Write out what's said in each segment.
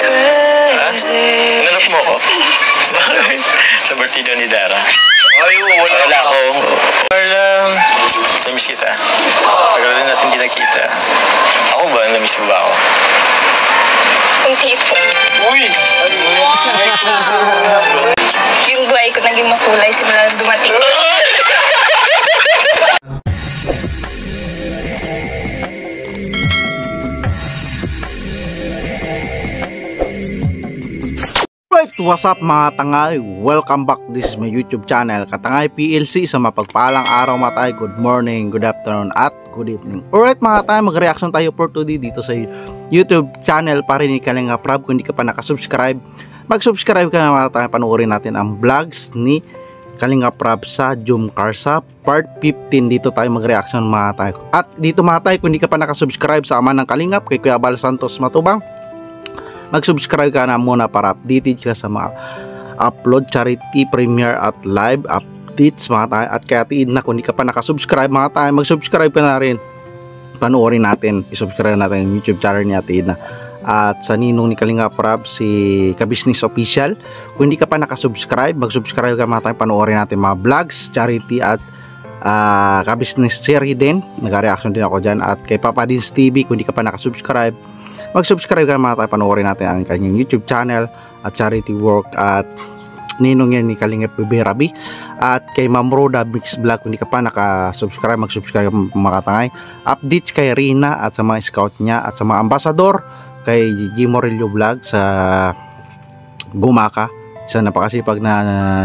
Ha? Nanap mo ko? Sorry. Sa birthday daw ni Dara. Ay, wala akong... Carla, namiss kita. Tagal na natin di nakita. Ako ba? Namiss mo ba ako? Hindi po. Uy! Yung buhay ko naging makulay simula nung dumating. Right, what's up mga tangay? Welcome back. This is my YouTube channel, Katangay PLC. Sa mapagpalang araw mga tayo. Good morning, good afternoon, at good evening. Alright mga tayo, mag-reaction tayo for today dito sa YouTube channel pa rin ni Kalinga Prab. Kung hindi ka pa nakasubscribe, mag-subscribe ka na mga tayo. Panoorin natin ang vlogs ni Kalinga Prab sa Jum Karsa part 15. Dito tayo mag-reaction mga tayo. At dito mga tayo, kung hindi ka pa nakasubscribe sa ama ng Kalingap kay Kuya Bal Santos Matubang, mag-subscribe ka na muna para updated ka sa mga upload, charity, premiere at live updates mga tayo. At kaya tiin na, kung hindi ka pa nakasubscribe mga tayo, mag-subscribe ka na rin. Panoorin natin, isubscribe natin yung YouTube channel ni Ate Edna. At sa ninong ni Kalinga Prab, si Kabisnes Official. Kung hindi ka pa nakasubscribe, mag-subscribe ka mga tayo. Panoorin natin mga vlogs, charity at Kabisnes series din. Nag-reaction din ako dyan. At kay Papa Dins TV, kung hindi ka pa nakasubscribe, mag-subscribe ka mga tayo. Panoorin natin ang kanyang YouTube channel at charity work at ninong yan ni Kalinga Berabi. At kay Ma'am Roda Mix Vlog, kung hindi ka pa nakasubscribe, mag-subscribe mga katangay. Updates kay Rina at sa mga scout niya at sa mga ambassador, kay Gigi Morillo Vlog sa Gumaka, isa napakasipag na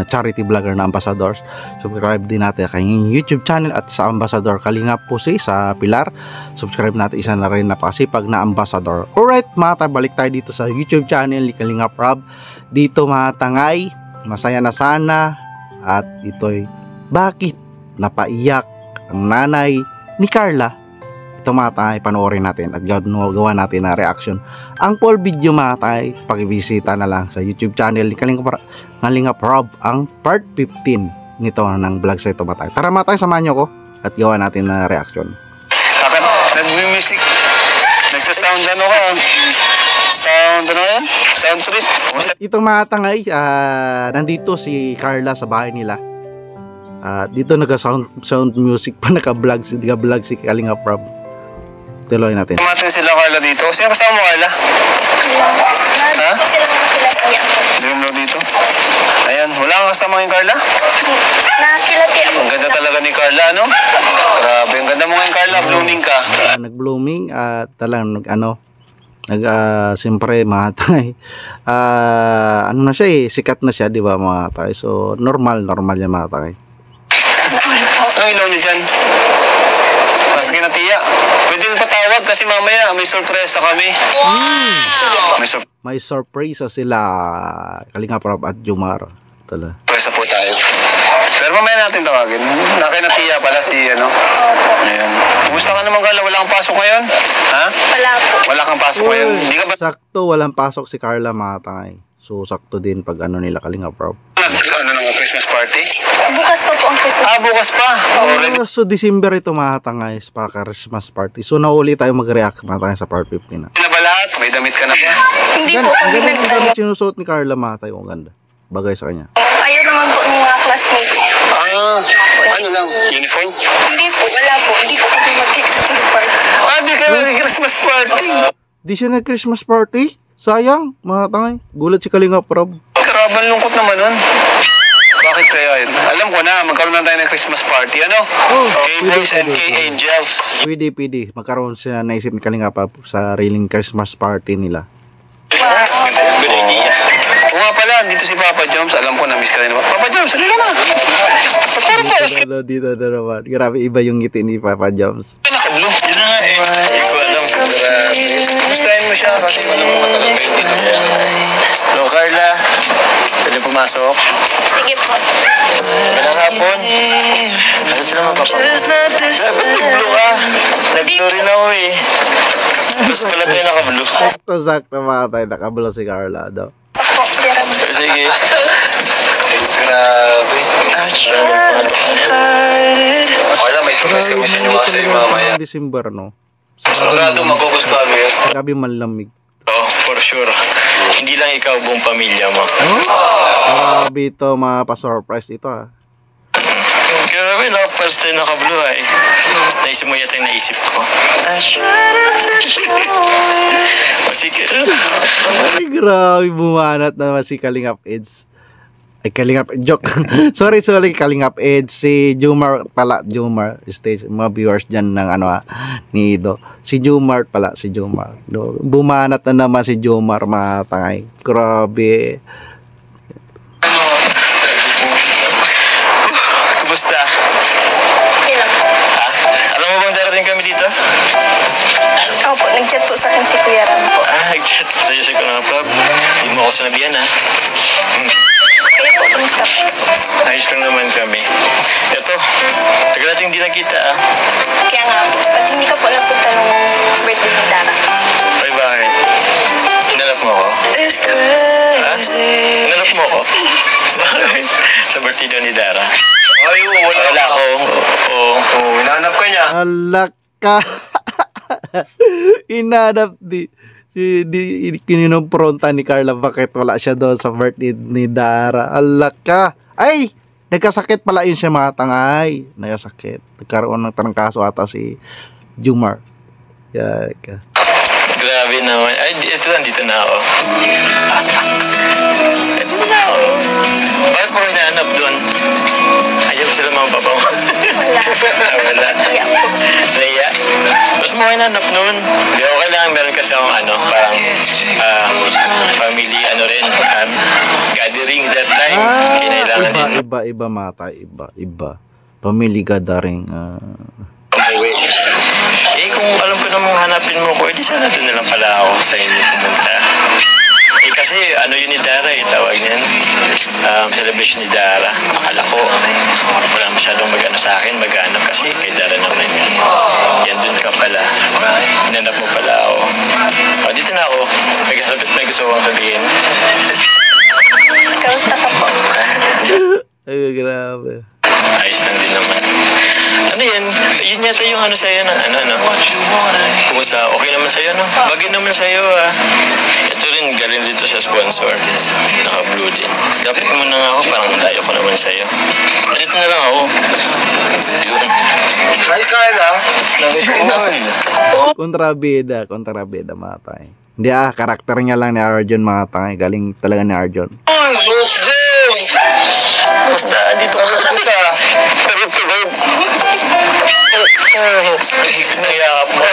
charity vlogger na ambassadors. Subscribe din natin ang kanyang YouTube channel at sa ambassador Kalinga Pusi sa Pilar. Subscribe natin, isa na rin napakasipag na ambassador. Alright mga tayo, balik tayo dito sa YouTube channel ni Kalinga Prab. Dito mga tangay, masaya na sana. At ito'y bakit napaiyak ang nanay ni Carla. Ito mga tayo, panoorin natin at gawa natin na reaction. Ang full video mga tayo, pag-ibisita na lang sa YouTube channel ni Kalinga Prab ang part 15 nito ng vlog sa ito mga tayo. Tara mga tayo, samahan nyo ko at gawa natin na reaction. Bakit nag-music? Nagsasound ano ka? Sound ano yan? Sound trip? Itong mga tangay, nandito si Carla sa bahay nila. Dito nag-sound music pa, naka-vlog si Kalinga Prab. Tuloy natin. Kumatin sila Carla dito. Sino kasama mo Carla? Ha? Sila mga kilati ako. Hindi mo dito? Ayan, wala kang kasama ngayon Carla? Nakakilati ako. Ang ganda talaga ni Carla, no? Grabe, ang ganda mo ngayon Carla, blooming ka. Nag-blooming at talagang siyempre mga tay, ano na siya sikat na siya, di ba mga tay? So normal yan mga tay. Ano ilaw niyo dyan? Mas ginatiya. Pwede mo patawag kasi mamaya may sorpresa kami. Wow! May surprise sila Kalinga Prab at Jumar. Tala. Sorpresa po tayo. Pero mamaya natin tawagin. Nakinatiya pala si ano. Ayan. Kumusta ka naman Carla? Wala kang pasok ngayon? Ha? Wala po. Wala kang pasok ngayon? Hindi ka ba? Sakto, walang pasok si Carla mga tay. So sakto din pag ano nila Kalinga Prab. Ano nang Christmas party? Bukas pa po ang Christmas. Bukas pa. Already. So December ito mga tangay pa Christmas party. So nauli tayo mag-react mga tay sa part 15 na. Na ba lahat? May damit ka na ba? Hindi po. Ang ganda ng damit sinusuot ni Carla mga tay. Ang ganda. Bagay sa kanya. Ayaw naman po ng mga classmates. Ano lang? Uniform? Hindi po. Wala po. Hindi po kami mag-Christmas party. Di ka mag-Christmas party. Di siya nag-Christmas party? Sayang, mga tangay. Gulat si Kalinga Prab. Karaban lungkot naman nun. Bakit kaya yun? Alam ko na, magkaroon na tayo ng Christmas party. Ano? K-Boys and K-Angels. Pwede. Magkaroon siya naisip ni Kalinga Prab sa riling Christmas party nila. Good idea. Oo nga pala, dito si Papa Joms. Alam ko, na-miss ka rin naman. Papa Joms, halika na. Dito na naman. Grabe, iba yung ngiti ni Papa Joms. Naka-blue. Yun na nga eh. Hindi ko alam. Gustahin mo siya kasi alam mo talaga yung Hello, Carla. Pwede pumasok? Sige po. Magandang hapon. Ano sila mga papa? Dapat nag-blue ka. Nag-blue rin ako eh. Gusto pala tayo naka-blue. Sakto mga tayo. Nakabalo si Carla daw. Ako, Pero sige. Grabe. Carla, may surprise kami sa inyo kasi mamaya. December, no? Sigurado magugustuhan mo yun. Grabe malamig. Oh, for sure. Hindi lang ikaw, buong pamilya mo. Grabe ito, mapasurprise ito ah. Grabe, first time naka-blue ay. Naisip mo yata yung naisip ko. Sige. Ay, grabe, bumanat naman si Kalingap Eds. Ay, Kalingap, joke. sorry, Kalingap Eds. Si Jumar pala, Jumar. Stage, mga viewers dyan ng ni Ido. Si Jumar pala, si Jumar. Bumanat na naman si Jumar, mga tangay. Grabe. Kumusta? Okay lang. Ha? Alam mo bang darating kami dito? Opo, nag-chat po sa akin si Kuya Ram po. Nag-chat sa'yo ko na, Prab. Hindi mo ako sinabihan, ha? Kaya po, kumusta po? Ayos lang naman kami. Eto, tagal natin hindi nakita, ah. Kaya nga po, ba't hindi ka po napunta ng birthday ni Dara? Ay, bakit? Hinanap mo ako? Ha? Hinanap mo ako? Sa birthday daw ni Dara. Ay, Wala akong... Oo. Hinanap ka niya. Alak ka. Inadap kininopronta ni Carla bakit wala siya doon sa birthday ni Dara. Alak ka. Ay, nagkasakit pala yun siya, mga tangay. Nagkasakit. Nagkaroon ng trangkaso ata si Jumar. Yeah, ka. Grabe naman. Ay, ito nandito na ako. Ito na ako. Bakit mo hinahanap doon? Ayaw ko sila mga papa mo. Wala. Kaya po. Naiya? Ba't mo hinahanap noon? Hindi, okay lang. Meron kasi akong parang family, gathering that time. Kinailangan din. Iba mata, iba. Family gathering. Umuwi. Kung alam ko namang hanapin mo ko, edi sana doon na lang pala ako sa inyo pumunta. Kasi yun ni Dara tawag niyan. Celebration ni Dara. Akala ko, wala masyadong sa akin, mag-anak kasi kay Dara naman yan. Yan doon ka pala. Hinanap mo pala ako. Dito na ako. May gusto kong sabihin. Kamusta ka po? Ay, grabe. Ayos lang din naman. Ano yan? Yun yata yung sa'yo na kumusta? Okay naman sa'yo, no? Bagay naman sa'yo, ah. Ito rin, galing dito sa sponsor. Naka-blue din. Dapat mo na nga ako, parang tayo ko naman sa'yo. Dito na lang ako. Yun. Ay, kaya na. Nangis ko naman. Kontrabida mga tay. Hindi karakter niya lang ni Arjon, mga tay. Galing talaga ni Arjon. Boss James! Basta, dito ka sa puta. Nangyakap mo.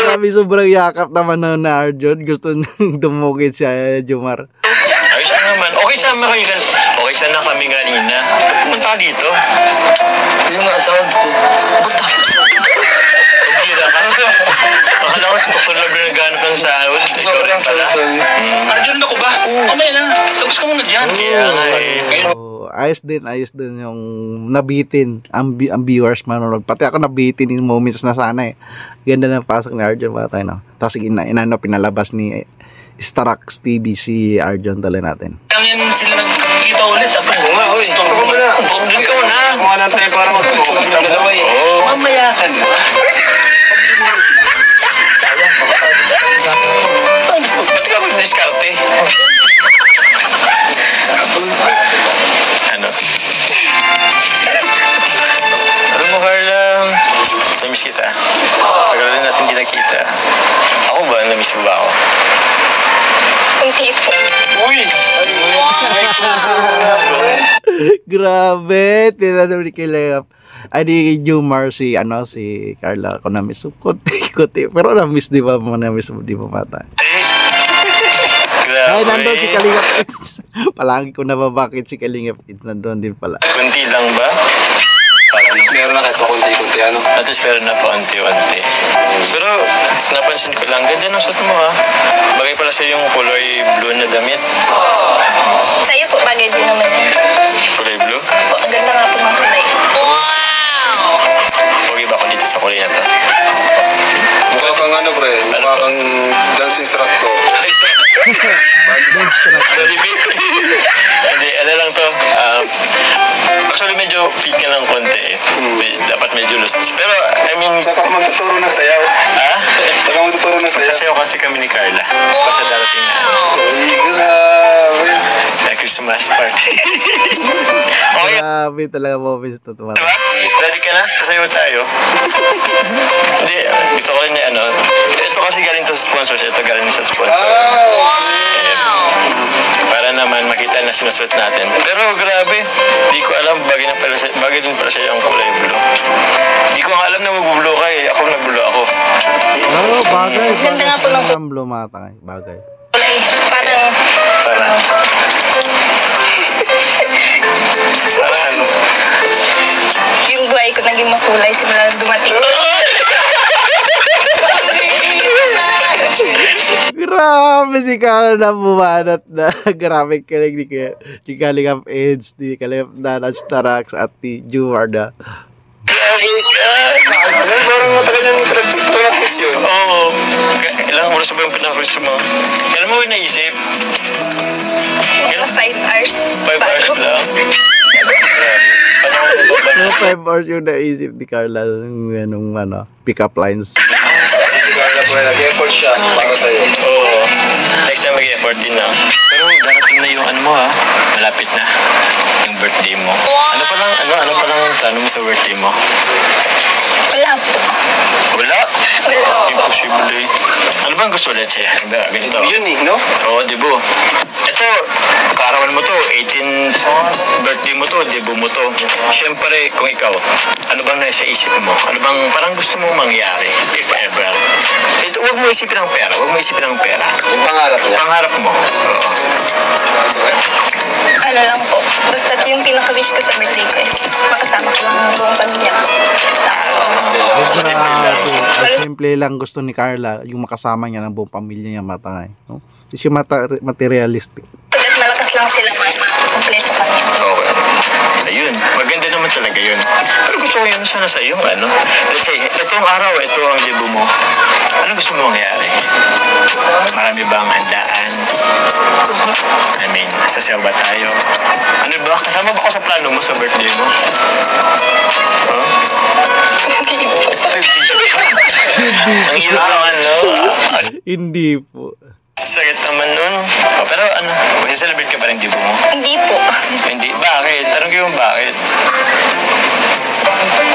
Sabi sobrang yakap naman na Arjon. Gusto nang dumukit siya, Jumar. Ayos na naman. Okay sama kayo. Okay sana kami kanina. Pumunta ka dito. Yung asawa ko. Pabira ka. Akala ko sa doktor lang naghanap ng sahod. Ikaw rin pala. Arjun ako ba? Mamaya na. Tapos ka muna dyan. Kaya nga eh. Ayos din yung nabitin ang viewers manonood. Pati ako nabitin in moments na sana eh. Ganda ng pasok ni Arjon, mga tayo, no? Tapos pinalabas ni Starax TV si Arjon talaga natin. Yan sila nagkikita ulit. Tapos nga, oy. Ito ko muna. Doon ka muna. Kuha na tayo para magpapakot ng dalawa eh. Mamaya ka na. Ba't ka mag-diskarte? Alam mo, Carla, namiss kita. Tagal rin natin hindi nakita. Ako ba? Namiss mo ba ako? Hindi po. Uy! Grabe, tinanong ni Kalingap. Ay, di Jumar si Carla ako na-miss. Kuti. Pero na-miss, di ba? Na-miss mo, di ba, mata? Ay, nandun si Kalingap Kids. Palagi ko nababakit si Kalingap Kids. Nandun din pala. Kunti lang ba? At least meron na kahit pakunti-kunti ano. At least meron na pa unti-unti. Pero napansin ko lang, ganda ng suot mo ha. Bagay pala sa yung kulay blue na damit. Sa'yo po, bagay din naman yun. Kulay blue? Po, ang ganda nga po ng kulay. Okay ba ako dito sa kulay na to? Mukha kang pre. Mukha kang dance instructor. Hindi, lang to. Actually, medyo fit ka ng konti eh. Dapat medyo lustos. Pero, I mean... Saan ka magtuturo ng sayaw? Ha? Saan ka magtuturo ng sayo. Magsasayaw kasi kami ni Carla. Pa sa darating na Grabe. Christmas party. Okay, Grabe talaga po, Miss Tutuwa. diba? Ready ka na? Sasayaw tayo. Hindi, gusto ko rin na ano. Ito kasi galing to sa sponsors. Ito galing sa sponsor. Para naman makita na sinusuot natin. Pero grabe, di ko alam, bagay din pala sa'yo ang kulay blue. Di ko nga alam na mag-blue ka eh. Ako nag-blue ako. Oo, bagay. Ganda nga po ng Ang blue mga tangay, bagay. kulay. Parang, Para ano? yung buhay ko naging makulay simula nung dumating. Grabe si Carla bumanat na. Grabe kilig ni Kalingap Eds, ni Kalingap Nanad Starax at ni Juwarda. Grabe ka! Parang matagal yung practice yun. Oo. Ilang oras ba yung pinakris mo? Kailan mo naisip? Kailan? 5 hours. 5 hours lang. Panahon mo ba? So 5 hours yung naisip ni Carla yung pick-up lines. Si Carla po, nag-effort siya para sa'yo. Oo. Next time mag-effort din na. Pero darating na yung ano mo ha. Malapit na. Yung birthday mo. Ano pa lang plano mo sa birthday mo? Wala po. Wala? Wala. Imposible. Ano bang gusto ulit siya? Ganito. Yun eh, no? Oo, debo. Ito, kaarawan mo to, 18th birthday mo to, debo mo to. Siyempre, kung ikaw, ano bang nasa isip mo? Ano bang parang gusto mong mangyari, if ever? Ito, huwag mo isipin ng pera, huwag mo isipin ng pera. Yung pangarap niya. Pangarap mo. Oo. Ano lang po. Basta yung pinaka-wish ko sa birthday ko is makasama ko lang ang buong pamilya ko. Simple lang. Simple lang gusto ni Carla yung makasama niya ng buong pamilya niya matangay. No? Is yung materialistic. Tugat malakas lang sila kompleto kami. Okay. Ayun, maganda naman talaga yun. Pero gusto ko yun sana sa iyo, ano? Let's say, itong araw, ito ang debut mo. Ano gusto mo mangyari? Marami bang handaan? I mean, sasayaw ba tayo? Ano ba? Kasama ba ko sa plano mo sa birthday mo? Huh? Ay, ang hirap naman, no? Hindi po. Sakit naman nun. Oh, pero ano, magsiselebrate ka pa rin debut mo? Hindi po. Hindi. Bakit? Tanong ko yung bakit.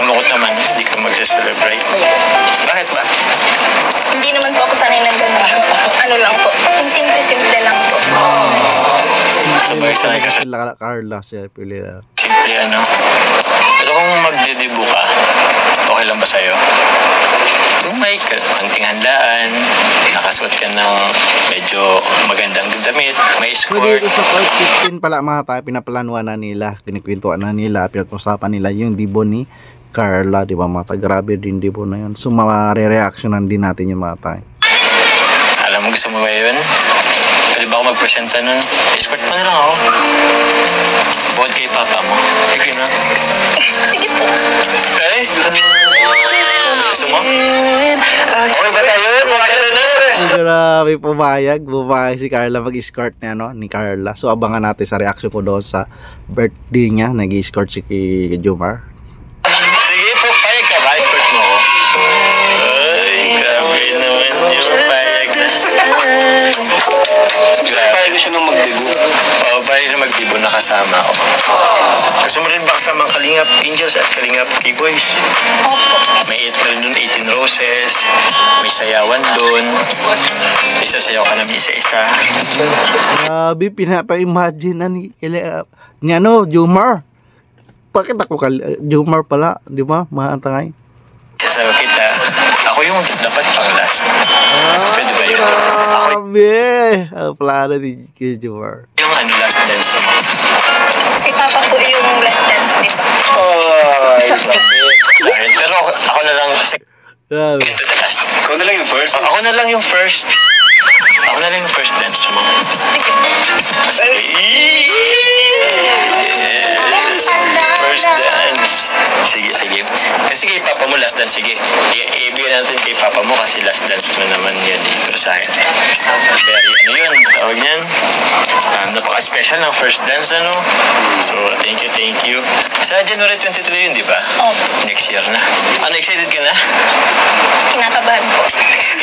Umukot naman, hindi ka magsiselebrate. Bakit ba? Hindi naman po ako sanay ng gano'n. Ano lang po. Yung simple-simple lang po. Sabay sanay ka sa Sila Carla siya pili na. simple ano. Pero kung magde-debut ka, okay lang ba sa'yo? Kung may kanting handaan, nakasuot ka ng medyo magandang damit, may So escort, dito sa part 15 pala mga tayo, pinaplanuan na nila, kinikwentuhan na nila, pinag-usapan nila yung dibo ni Carla, di ba mga tayo? Grabe din dibo na yun. So mare-reactionan din natin yung mga tayo. alam mo gusto mo ba yun? Pwede ba ako magpresenta nun? Escort mo na lang ako. Bukod kay papa mo. Sige na. Sige po. Okay? Gusto mo? Okay ba tayo? Pumayag na. Grabe, pumayag si Carla mag-escort ni Carla. So abangan natin sa reaction ko doon sa birthday niya, nag-escort si Jomar. Sige po, payag ka ba? Escort mo ako. Ay, grabe naman yung payag na. Pwede siya nung mag-debut. Oo, payag na mag-debut na kasama ako. Gusto mo rin ba kasama ang Kalingap Angels at Kalingap K-Boys? May rin doon 18 roses, may sayawan doon, isasayaw ka namin isa-isa. Grabe, pinapa-imagine na ni Jomar. Bakit ako Jomar pala, di ba? Maantangay. Sasayaw kita, ako yung dapat pang last. Pwede ba yun? Ako Grabe! Ang plano ni Jomar. yung last dance mo. Si Papa po yung last dance, di ba? Ay, sakit. Pero ako na lang, Grabe. second to the last. Ikaw na lang yung first. Ako na lang yung first. Ako na lang yung first dance mo. Sige. Yes. First dance. Sige. Kasi kay papa mo last dance, sige. Ibigay natin kay papa mo kasi last dance mo naman yun eh. Pero sa akin, very yun, tawag yan. Napaka-special ng first dance, ano? So, thank you. Sa January 23 yun, di ba? Oh, Next year na. Ano, excited ka na? kinakabahan po.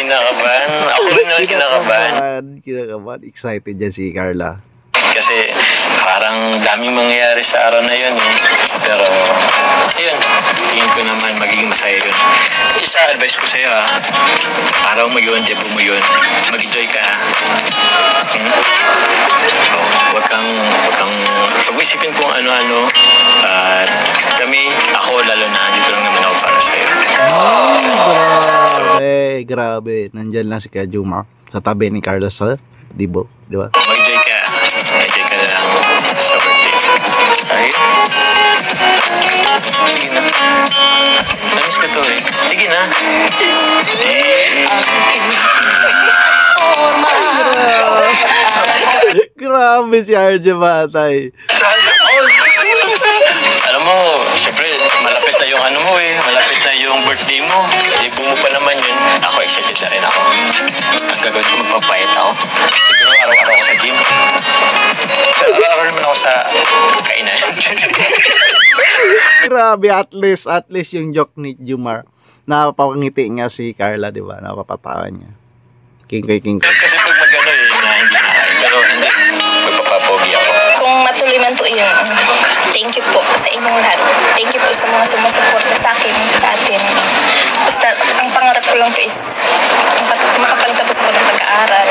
kinakabahan. Ako rin naman kinakabahan. Kinakabahan. Excited dyan si Carla. Kasi parang daming mangyayari sa araw na yun eh. Pero, ayun, tingin ko naman magiging masaya yun. Isa advice ko sa'yo ha, araw mo yun, debo mo yun, mag-enjoy ka ha. Huwag kang pag-isipin kung ano-ano. At kami, ako lalo na, dito lang naman ako para sa'yo. Grabe. Nandyan lang si Kajuma sa tabi ni Carla sa Dibo, di ba? Mag-enjoy ka. Mag-enjoy ka na lang sa birthday. Ay. Sige na. Namiss ka to eh. Sige na. Grabe si RJ Batay. Alam mo, syempre, malapit na yung ano mo eh. Malapit na yung birthday mo. Debo mo pa naman yun. Ako, excited na rin ako. Ang gagawin ko, magpapayat ako. Siguro araw-araw ako sa gym. Pero araw-araw naman ako sa kainan. Grabe, at least yung joke ni Jumar. Napapangiti nga si Carla, di ba? Napapatawa niya. King. Kasi pag magano eh, na hindi nakain. Pero hindi, magpapapogi ako. Kung matuloy man po yun, thank you po sa inyong lahat. Thank you po sa mga sumusuporta sa akin, sa atin. Basta, ang pangarap ko lang po is makapagtapos ako ng pag-aaral.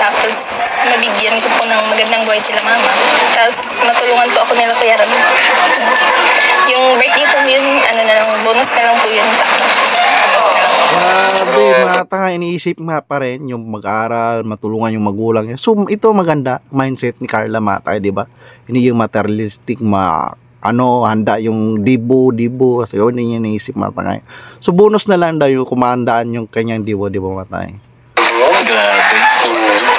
Tapos, mabigyan ko po ng magandang buhay sila mama. Tapos, matulungan po ako nila Kuya Ram. Yung birthday po yun, ano na lang, bonus na lang po yun sa akin. Bonus na lang. Grabe, mga tanga, iniisip nga pa rin yung mag-aral, matulungan yung magulang niya. So, ito maganda, mindset ni Carla Matay, di ba? Hindi yung materialistic, handa yung dibo. So, yun yung iniisip mga tanga. So, bonus na lang daw yung kumandaan yung kanyang dibo, Matay.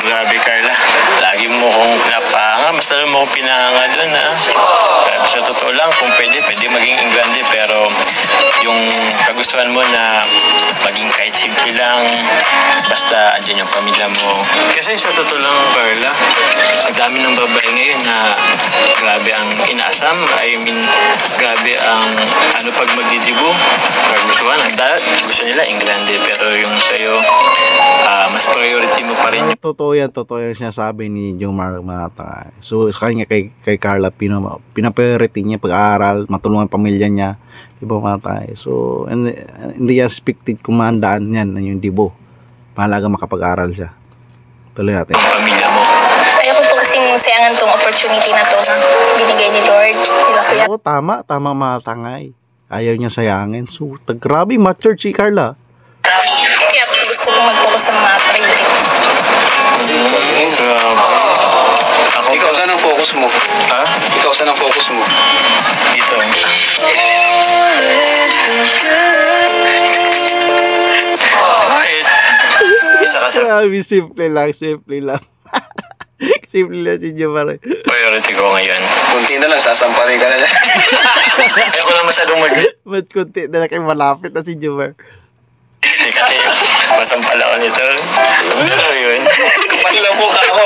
Grabe Carla. Lagi mo kong pinapahanga. Mas lalo mo kong pinahanga doon ha. Sa totoo lang, kung pwede maging grande. Pero yung kagustuhan mo na maging kahit simple lang, basta andyan yung pamilya mo. Kasi sa totoo lang Carla, ang dami ng babae ngayon na grabe ang inasam. I mean, grabe ang pag magdidibo. Kagustuhan, gusto nila yung grande. Pero yung sa'yo, mas priority mo pa rin. Totoo yan sinasabi ni Jomar Mata. So, kanya kay Carla, pinapriority niya pag-aaral, matulungan ang pamilya niya, diba Mata? So, hindi expected kumandaan yan yung dibo. Mahalaga makapag-aaral siya. Tuloy natin. Pamilya mo. Ayoko po kasing sayangan tong opportunity na to na binigay ni Lord. Nila Kuya. Oo, tama mga tangay. Ayaw niya sayangin. So, grabe, mature si Carla. Kaya gusto kong mag-focus sa mga priorities. Ikaw saan ang focus mo? Ha? Ikaw saan ang focus mo? Dito. Bakit? Isa ka sa Grabe, simple lang. simple lang si Jomar. priority ko ngayon. Kunti na lang, sasamparin ka na lang. Ayoko na masyadong Mas kunti na kayo malapit na si Jomar. kasi masampal ako nito. Ano yun? Kapal lang mukha ko.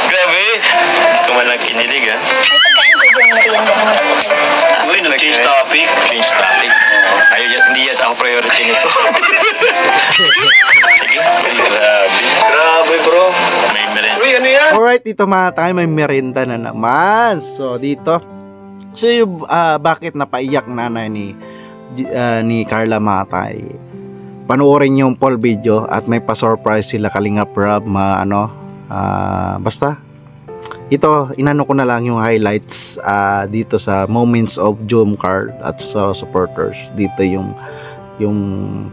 Grabe. Kumalang kinilig ha. May pagkain ko dyan merienda naman. Uy, nag-change topic. Change topic. Hindi yata ako priority nito. Sige. Grabe. Grabe bro. May meron. Uy, ano yan? Alright, dito mga tayo, may merienda na naman. So, dito. So, bakit napaiyak nanay ni Carla Matay? Panoorin yung full video at may pa-surprise sila Kalingap Rob, basta ito, inano ko na lang yung highlights dito sa Moments of Jomcar at sa supporters. Dito yung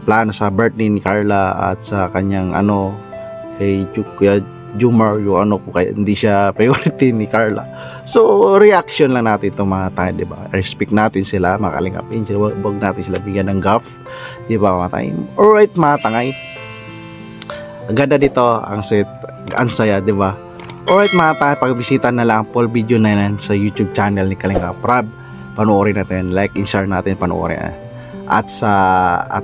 plano sa birthday ni Carla at sa kanyang kay Kuya Jomar, yung kaya hindi siya priority ni Carla. So, reaction lang natin itong mga tayo, diba? Respect natin sila, mga Kalingap Angel. Huwag natin sila bigyan ng gaff, diba mga tayo? Alright mga tangay. Ang ganda dito, ang sweet, ang saya, diba? Alright mga tayo, pagbisita na lang full video na yan sa YouTube channel ni Kalingap Rob. Panoorin natin, like and share natin, panoorin. At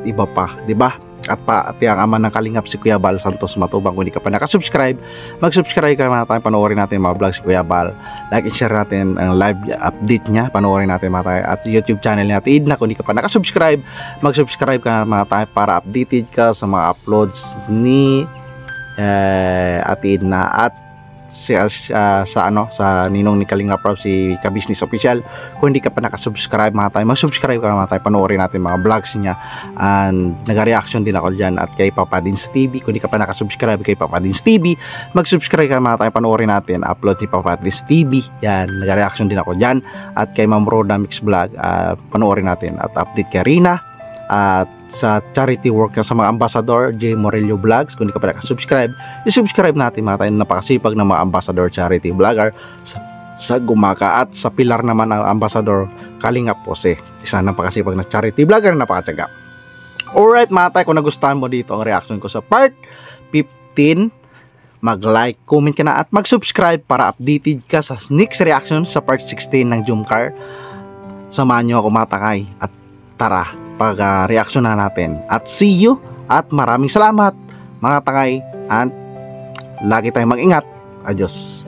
iba pa, diba? at pati ang ama ng Kalingap si Kuya Bal Santos Matubang. Kung hindi ka pa nakasubscribe, mag-subscribe ka mga tayo, panoorin natin mga vlog si Kuya Bal, like and share natin ang live update niya, panoorin natin mga tayo, at YouTube channel niya Idna. Kung hindi ka pa nakasubscribe, mag-subscribe ka mga tayo para updated ka sa mga uploads ni Ate Idna at sa ninong ni Kalingap Rob, si Ka-Business Official. Kung hindi ka pa nakasubscribe mga tayo, mag-subscribe ka mga tayo, panoorin natin mga vlogs niya, and nag-reaction din ako dyan, at kay Papa Dins TV. Kung hindi ka pa nakasubscribe kay Papa Dins TV, mag-subscribe ka mga tayo, panoorin natin upload ni Papa Dins TV. Yan, nag-reaction din ako dyan. At kay Ma'am Roda Mix Vlog, panoorin natin, at update kay Rina, at sa charity work na sa mga ambassador, J. Morello Vlogs. Kung hindi ka pa nakasubscribe, i-subscribe natin mga tayo, napakasipag ng mga ambassador charity vlogger sa Gumaka, at sa pilar naman ng ambassador Kalingap Jose, isa napakasipag na charity vlogger, napakatyaga. Alright mga tayo, kung nagustuhan mo dito ang reaction ko sa part 15, mag-like, comment ka na, at mag-subscribe para updated ka sa next reaction sa part 16 ng Jumcar. Samahan nyo ako matakay, at tara, pag-reaction na natin, at see you, at maraming salamat mga takay, at lagi tayong mag-ingat. Adios.